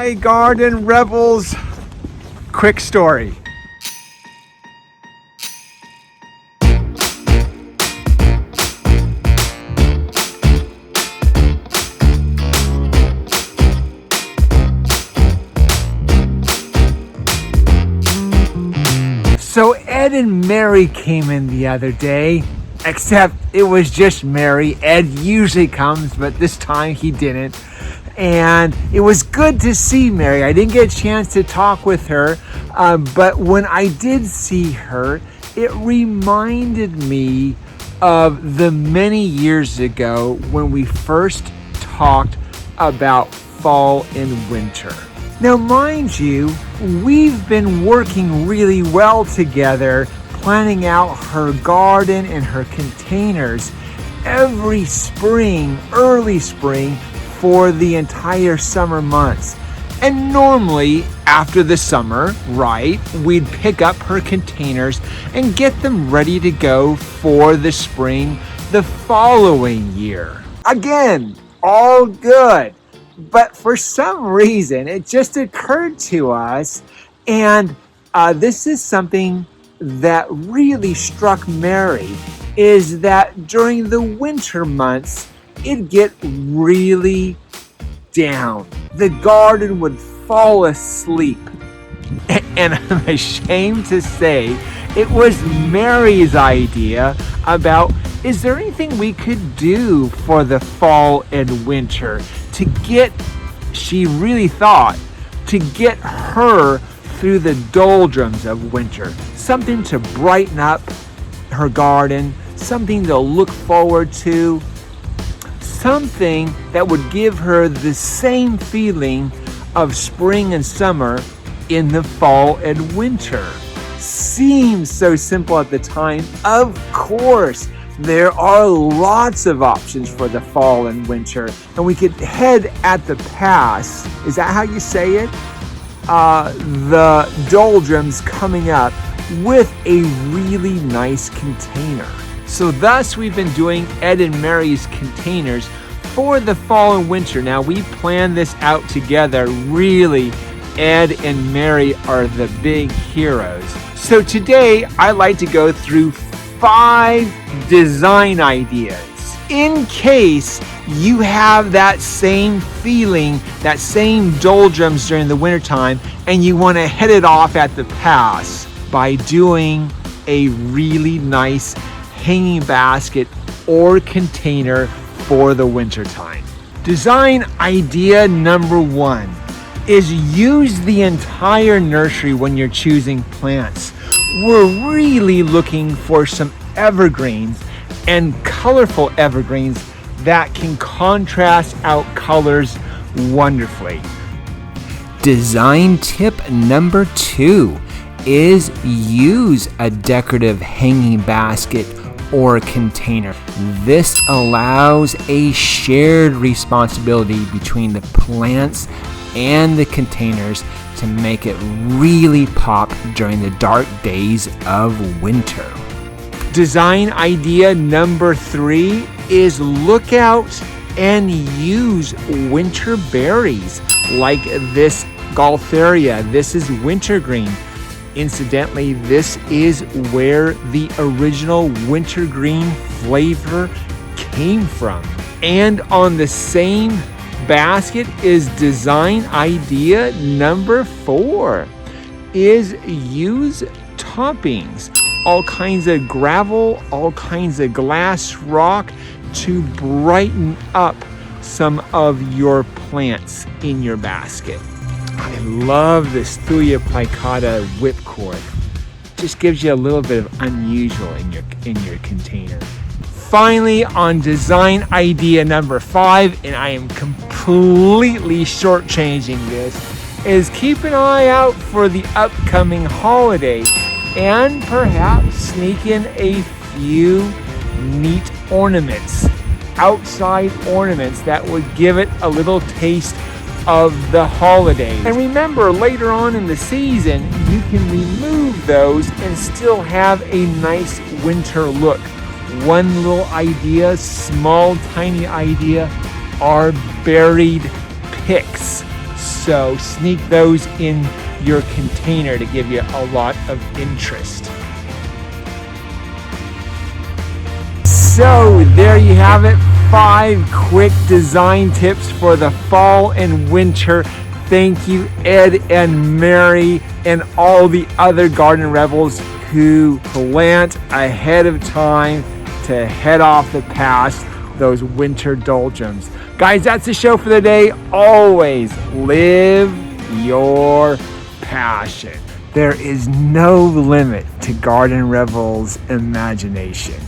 Hi, garden rebels. Quick story. So Ed and Mary came in the other day, except it was just Mary. Ed usually comes, but this time he didn't. And it was good to see Mary. I didn't get a chance to talk with her, but when I did see her, it reminded me of the many years ago when we first talked about fall and winter. Now, mind you, we've been working really well together, planning out her garden and her containers every spring, early spring, for the entire summer months. And normally, after the summer, right, we'd pick up her containers and get them ready to go for the spring the following year. Again, all good. But for some reason, it just occurred to us, and this is something that really struck Mary, is that during the winter months, it'd get really down. The garden would fall asleep. And I'm ashamed to say, it was Mary's idea about, is there anything we could do for the fall and winter to get, she really thought, to get her through the doldrums of winter. Something to brighten up her garden, something to look forward to, something that would give her the same feeling of spring and summer in the fall and winter. Seems so simple at the time. Of course, there are lots of options for the fall and winter, and we could head at the pass. Is that how you say it? The doldrums coming up with a really nice container. So thus we've been doing Ed and Mary's containers for the fall and winter. Now we planned this out together. Really, Ed and Mary are the big heroes. So today I like to go through 5 design ideas in case you have that same feeling, that same doldrums during the wintertime, and you want to head it off at the pass by doing a really nice hanging basket or container for the wintertime. Design idea number 1 is use the entire nursery when you're choosing plants. We're really looking for some evergreens and colorful evergreens that can contrast out colors wonderfully. Design tip number 2 is use a decorative hanging basket or container. This allows a shared responsibility between the plants and the containers to make it really pop during the dark days of winter. Design idea number 3 is look out and use winter berries like this Gaultheria. This is wintergreen. Incidentally, this is where the original wintergreen flavor came from. And on the same basket is design idea number 4 is use toppings. All kinds of gravel, all kinds of glass rock to brighten up some of your plants in your basket. I love this Thuja plicata whipcord. Just gives you a little bit of unusual in your container. Finally, on design idea number 5, and I am completely shortchanging this, is keep an eye out for the upcoming holiday and perhaps sneak in a few neat ornaments, outside ornaments that would give it a little taste of the holiday. And remember, later on in the season, you can remove those and still have a nice winter look. One little idea, small, tiny idea, are buried picks. So sneak those in your container to give you a lot of interest. So there you have it, 5 quick design tips for the fall and winter. Thank you, Ed and Mary and all the other garden rebels who plant ahead of time to head off the past those winter doldrums. Guys, that's the show for the day. Always live your passion. There is no limit to Garden Rebels' imagination.